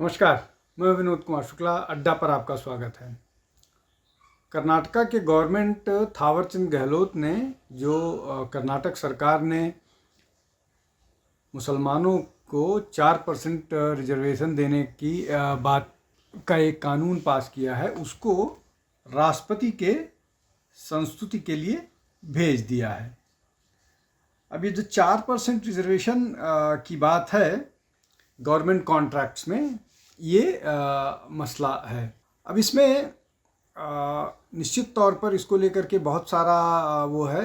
नमस्कार, मैं विनोद कुमार शुक्ला। अड्डा पर आपका स्वागत है। कर्नाटका के गवर्नमेंट थावरचंद गहलोत ने कर्नाटक सरकार ने मुसलमानों को 4% रिजर्वेशन देने की बात का एक कानून पास किया है, उसको राष्ट्रपति के संस्तुति के लिए भेज दिया है। अब ये जो 4% रिजर्वेशन की बात है गवर्नमेंट कॉन्ट्रैक्ट्स में, ये मसला है। अब इसमें निश्चित तौर पर इसको लेकर के बहुत सारा वो है।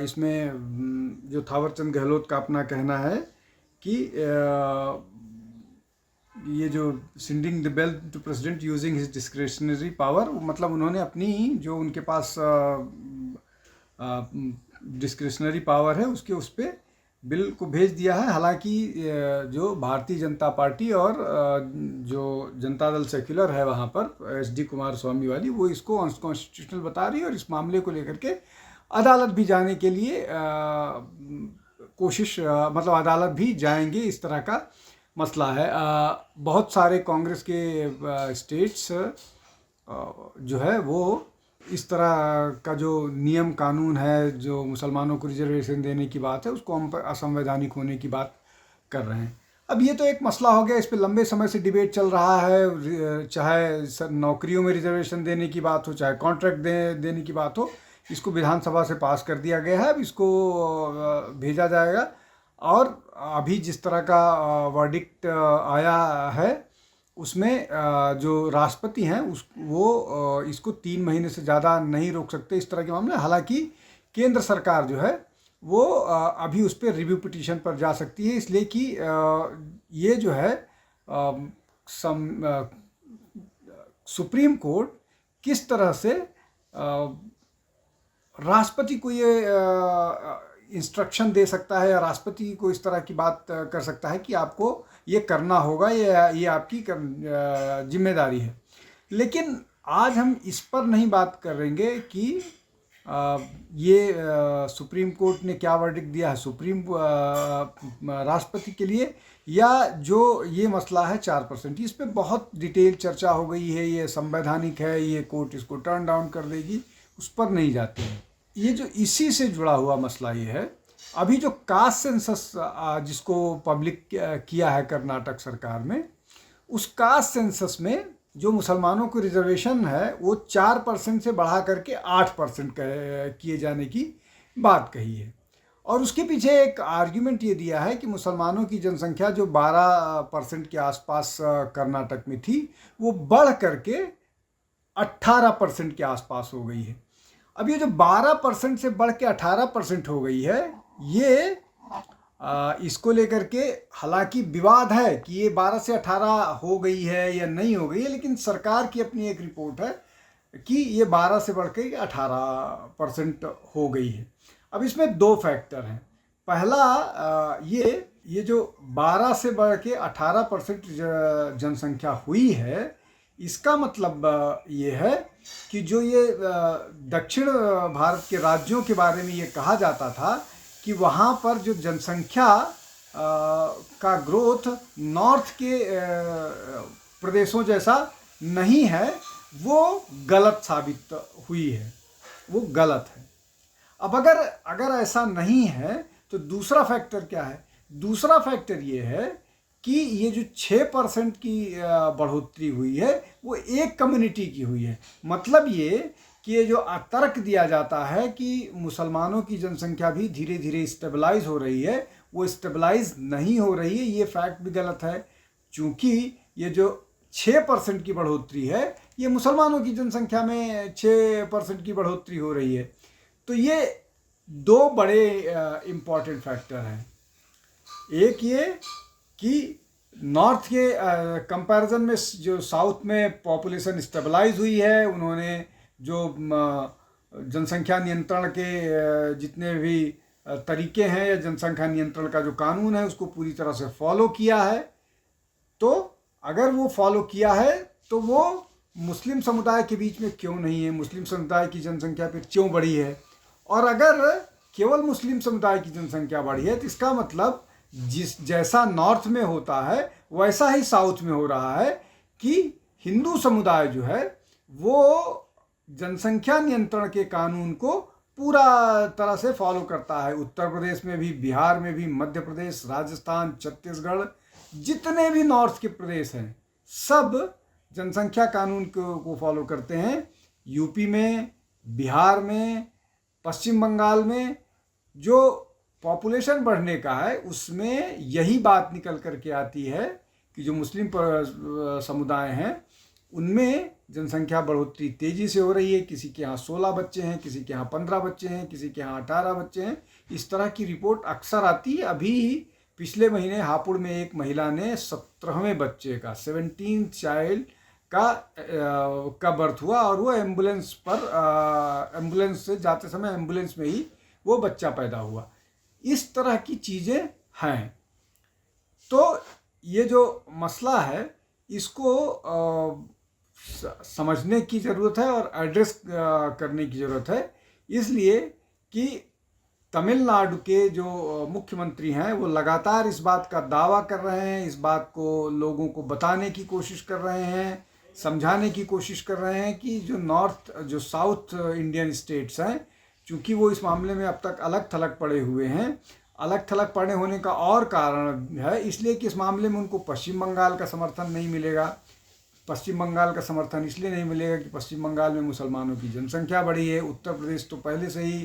इसमें जो थावरचंद गहलोत का अपना कहना है कि ये जो sending the bill to president using his discretionary power, मतलब उन्होंने अपनी जो उनके पास डिस्क्रिशनरी पावर है उसके उस पर बिल को भेज दिया है। हालांकि जो भारतीय जनता पार्टी और जो जनता दल सेक्युलर है वहाँ पर एच.डी. कुमारस्वामी वाली, वो इसको अनकॉन्स्टिट्यूशनल बता रही है और इस मामले को लेकर के अदालत भी जाने के लिए कोशिश, मतलब अदालत भी जाएंगे, इस तरह का मसला है। बहुत सारे कांग्रेस के स्टेट्स जो है वो इस तरह का जो नियम कानून है, जो मुसलमानों को रिजर्वेशन देने की बात है, उसको हम असंवैधानिक होने की बात कर रहे हैं। अब ये तो एक मसला हो गया, इस पे लंबे समय से डिबेट चल रहा है। चाहे नौकरियों में रिजर्वेशन देने की बात हो, चाहे कॉन्ट्रैक्ट देने की बात हो, इसको विधानसभा से पास कर दिया गया है। अब इसको भेजा जाएगा और अभी जिस तरह का वर्डिक्ट आया है उसमें जो राष्ट्रपति हैं वो इसको 3 महीने से ज़्यादा नहीं रोक सकते, इस तरह के मामले। हालांकि केंद्र सरकार जो है वो अभी उस पर रिव्यू पिटीशन पर जा सकती है, इसलिए कि ये जो है सुप्रीम कोर्ट किस तरह से राष्ट्रपति को ये इंस्ट्रक्शन दे सकता है या राष्ट्रपति को इस तरह की बात कर सकता है कि आपको ये करना होगा, ये आपकी जिम्मेदारी है। लेकिन आज हम इस पर नहीं बात करेंगे कि ये सुप्रीम कोर्ट ने क्या वर्डिक्ट दिया है राष्ट्रपति के लिए, या जो ये मसला है 4%, इस पे बहुत डिटेल चर्चा हो गई है। ये संवैधानिक है, ये कोर्ट इसको टर्न डाउन कर देगी, उस पर नहीं जाते हैं। ये जो इसी से जुड़ा हुआ मसला ये है, अभी जो कास्ट सेंसस जिसको पब्लिक किया है कर्नाटक सरकार में, उस कास्ट सेंसस में जो मुसलमानों को रिजर्वेशन है वो 4% से बढ़ा करके 8% किए जाने की बात कही है। और उसके पीछे एक आर्ग्यूमेंट ये दिया है कि मुसलमानों की जनसंख्या जो 12% के आसपास कर्नाटक में थी, वो बढ़ करके 18% के आसपास हो गई है। अब ये जो 12% से बढ़ के 18% हो गई है, ये इसको लेकर के हालांकि विवाद है कि ये 12 से 18 हो गई है या नहीं हो गई है, लेकिन सरकार की अपनी एक रिपोर्ट है कि ये 12 से बढ़ के 18% हो गई है। अब इसमें 2 फैक्टर हैं। पहला, ये जो 12 से बढ़ के 18% जनसंख्या हुई है, इसका मतलब ये है कि जो ये दक्षिण भारत के राज्यों के बारे में ये कहा जाता था कि वहाँ पर जो जनसंख्या का ग्रोथ नॉर्थ के प्रदेशों जैसा नहीं है, वो गलत साबित हुई है, वो गलत है। अब अगर ऐसा नहीं है तो दूसरा फैक्टर क्या है? दूसरा फैक्टर ये है कि ये जो 6% की बढ़ोतरी हुई है वो एक कम्युनिटी की हुई है। मतलब ये कि ये जो तर्क दिया जाता है कि मुसलमानों की जनसंख्या भी धीरे धीरे स्टेबलाइज हो रही है, वो स्टेबलाइज नहीं हो रही है, ये फैक्ट भी गलत है। चूँकि ये जो 6% की बढ़ोतरी है, ये मुसलमानों की जनसंख्या में 6% की बढ़ोतरी हो रही है। तो ये 2 बड़े इम्पॉर्टेंट फैक्टर हैं। एक ये कि नॉर्थ के कंपैरिजन में जो साउथ में पॉपुलेशन स्टेबलाइज हुई है, उन्होंने जो जनसंख्या नियंत्रण के जितने भी तरीके हैं या जनसंख्या नियंत्रण का जो कानून है उसको पूरी तरह से फॉलो किया है। तो अगर वो फॉलो किया है तो वो मुस्लिम समुदाय के बीच में क्यों नहीं है, मुस्लिम समुदाय की जनसंख्या फिर क्यों बढ़ी है? और अगर केवल मुस्लिम समुदाय की जनसंख्या बढ़ी है तो इसका मतलब जैसा नॉर्थ में होता है वैसा ही साउथ में हो रहा है कि हिंदू समुदाय जो है वो जनसंख्या नियंत्रण के कानून को पूरा तरह से फॉलो करता है। उत्तर प्रदेश में भी, बिहार में भी, मध्य प्रदेश, राजस्थान, छत्तीसगढ़, जितने भी नॉर्थ के प्रदेश हैं सब जनसंख्या कानून को फॉलो करते हैं। यूपी में, बिहार में, पश्चिम बंगाल में जो पॉपुलेशन बढ़ने का है उसमें यही बात निकल करके आती है कि जो मुस्लिम समुदाय हैं उनमें जनसंख्या बढ़ोतरी तेज़ी से हो रही है। किसी के यहाँ 16 बच्चे हैं, किसी के यहाँ 15 बच्चे हैं, किसी के यहाँ 18 बच्चे हैं। इस तरह की रिपोर्ट अक्सर आती है। अभी पिछले महीने हापुड़ में एक महिला ने 17वें बच्चे का 17 चाइल्ड का बर्थ हुआ और वो एम्बुलेंस से जाते समय एम्बुलेंस में ही वो बच्चा पैदा हुआ। इस तरह की चीज़ें हैं। तो ये जो मसला है इसको समझने की ज़रूरत है और एड्रेस करने की ज़रूरत है, इसलिए कि तमिलनाडु के जो मुख्यमंत्री हैं वो लगातार इस बात का दावा कर रहे हैं, इस बात को लोगों को बताने की कोशिश कर रहे हैं, समझाने की कोशिश कर रहे हैं कि जो साउथ इंडियन स्टेट्स हैं, चूँकि वो इस मामले में अब तक अलग थलग पड़े हुए हैं। अलग थलग पड़े होने का और कारण है इसलिए कि इस मामले में उनको पश्चिम बंगाल का समर्थन नहीं मिलेगा। पश्चिम बंगाल का समर्थन इसलिए नहीं मिलेगा कि पश्चिम बंगाल में मुसलमानों की जनसंख्या बढ़ी है। उत्तर प्रदेश तो पहले से ही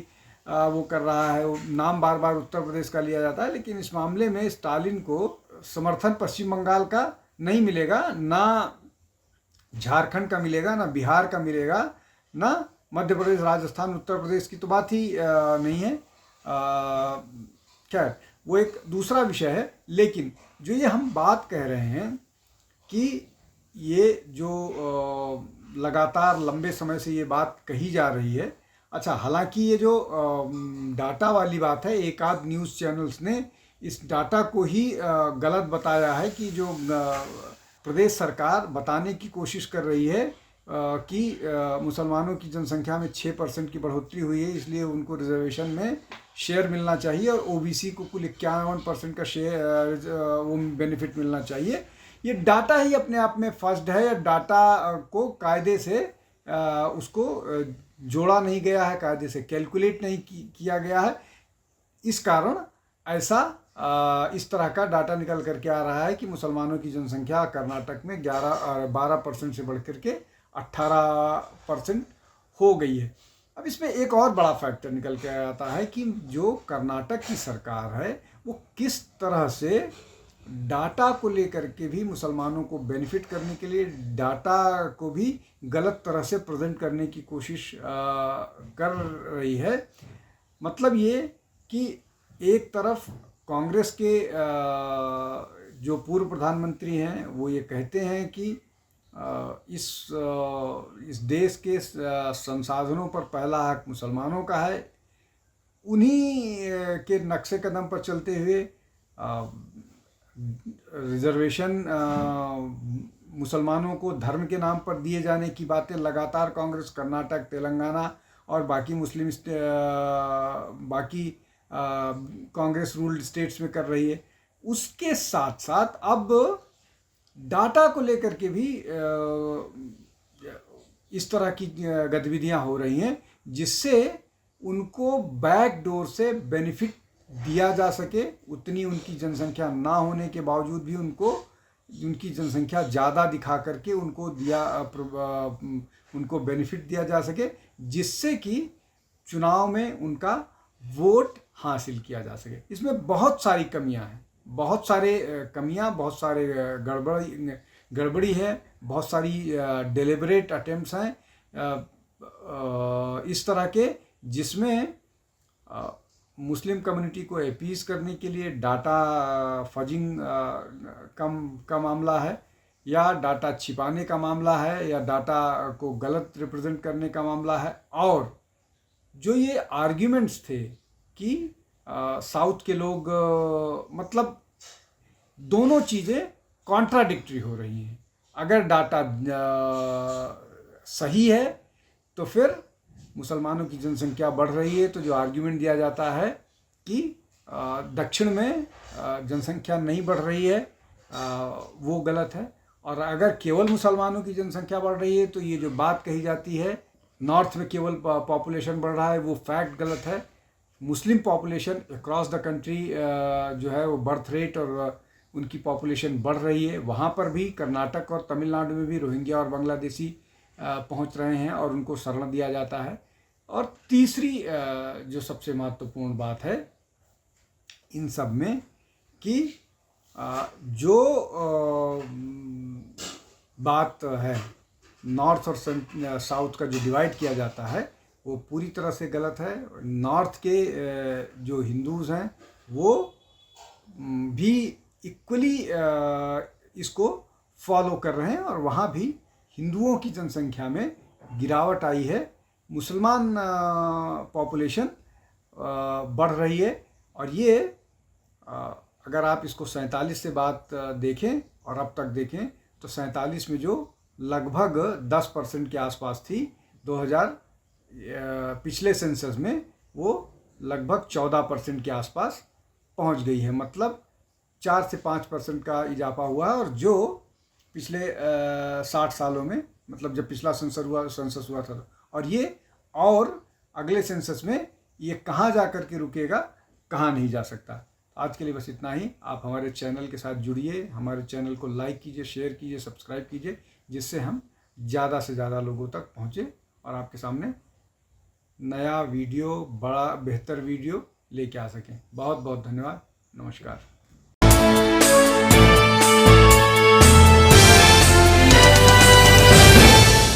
वो कर रहा है, वो नाम बार बार उत्तर प्रदेश का लिया जाता है, लेकिन इस मामले में स्टालिन को समर्थन पश्चिम बंगाल का नहीं मिलेगा, ना झारखंड का मिलेगा, ना बिहार का मिलेगा, ना मध्य प्रदेश, राजस्थान, उत्तर प्रदेश की तो बात ही नहीं है। खैर वो एक दूसरा विषय है। लेकिन जो ये हम बात कह रहे हैं कि ये जो लगातार लंबे समय से ये बात कही जा रही है, अच्छा हालांकि ये जो डाटा वाली बात है, एक आध न्यूज़ चैनल्स ने इस डाटा को ही गलत बताया है कि जो प्रदेश सरकार बताने की कोशिश कर रही है कि मुसलमानों की जनसंख्या में 6% की बढ़ोतरी हुई है, इसलिए उनको रिजर्वेशन में शेयर मिलना चाहिए और ओबीसी को कुल 51% का शेयर वो बेनिफिट मिलना चाहिए। ये डाटा ही अपने आप में फर्स्ट है। डाटा को कायदे से उसको जोड़ा नहीं गया है, कायदे से कैलकुलेट नहीं किया गया है। इस कारण ऐसा इस तरह का डाटा निकल करके आ रहा है कि मुसलमानों की जनसंख्या कर्नाटक में 12% से बढ़ करके 18% हो गई है। अब इसमें एक और बड़ा फैक्टर निकल के आता है कि जो कर्नाटक की सरकार है वो किस तरह से डाटा को लेकर के भी मुसलमानों को बेनिफिट करने के लिए डाटा को भी गलत तरह से प्रेजेंट करने की कोशिश कर रही है। मतलब ये कि एक तरफ कांग्रेस के जो पूर्व प्रधानमंत्री हैं वो ये कहते हैं कि इस देश के संसाधनों पर पहला हक मुसलमानों का है। उन्हीं के नक्शे कदम पर चलते हुए रिजर्वेशन मुसलमानों को धर्म के नाम पर दिए जाने की बातें लगातार कांग्रेस कर्नाटक, तेलंगाना और बाकी कांग्रेस रूल्ड स्टेट्स में कर रही है। उसके साथ साथ अब डाटा को लेकर के भी इस तरह की गतिविधियां हो रही हैं जिससे उनको बैक डोर से बेनिफिट दिया जा सके। उतनी उनकी जनसंख्या ना होने के बावजूद भी उनको उनकी जनसंख्या ज़्यादा दिखा करके उनको बेनिफिट दिया जा सके, जिससे कि चुनाव में उनका वोट हासिल किया जा सके। इसमें बहुत सारी कमियां हैं, बहुत सारे गड़बड़ी है, बहुत सारी डेलिबरेट अटेम्प्ट्स हैं इस तरह के, जिसमें मुस्लिम कम्युनिटी को अपीज करने के लिए डाटा फजिंग का मामला है, या डाटा छिपाने का मामला है, या डाटा को गलत रिप्रेजेंट करने का मामला है। और जो ये आर्ग्यूमेंट्स थे कि साउथ के लोग मतलब दोनों चीज़ें कॉन्ट्राडिक्टरी हो रही हैं। अगर डाटा सही है तो फिर मुसलमानों की जनसंख्या बढ़ रही है, तो जो आर्ग्यूमेंट दिया जाता है कि दक्षिण में जनसंख्या नहीं बढ़ रही है, वो गलत है। और अगर केवल मुसलमानों की जनसंख्या बढ़ रही है तो ये जो बात कही जाती है नॉर्थ में केवल पॉपुलेशन बढ़ रहा है, वो फैक्ट गलत है। Muslim population across the country जो है वो बर्थ रेट और उनकी पॉपुलेशन बढ़ रही है। वहाँ पर भी कर्नाटक और तमिलनाडु में भी रोहिंग्या और बांग्लादेशी पहुँच रहे हैं और उनको शरण दिया जाता है। और तीसरी जो सबसे महत्वपूर्ण बात है इन सब में कि जो बात है नॉर्थ और साउथ का जो डिवाइड किया जाता है वो पूरी तरह से गलत है। नॉर्थ के जो हिंदूज़ हैं वो भी इक्वली इसको फॉलो कर रहे हैं और वहाँ भी हिंदुओं की जनसंख्या में गिरावट आई है। मुसलमान पॉपुलेशन बढ़ रही है। और ये अगर आप इसको 47 से बात देखें और अब तक देखें तो 47 में जो लगभग 10% के आसपास थी, 2000 पिछले सेंसस में वो लगभग 14% के आसपास पहुंच गई है। मतलब 4 से 5% का इजाफा हुआ है। और जो पिछले 60 सालों में, मतलब जब पिछला सेंसस हुआ था, और ये और अगले सेंसस में ये कहाँ जा कर के रुकेगा, कहाँ नहीं जा सकता। आज के लिए बस इतना ही। आप हमारे चैनल के साथ जुड़िए, हमारे चैनल को लाइक कीजिए, शेयर कीजिए, सब्सक्राइब कीजिए, जिससे हम ज़्यादा से ज़्यादा लोगों तक पहुँचे और आपके सामने नया वीडियो, बड़ा बेहतर वीडियो लेके आ सकें। बहुत बहुत धन्यवाद। नमस्कार।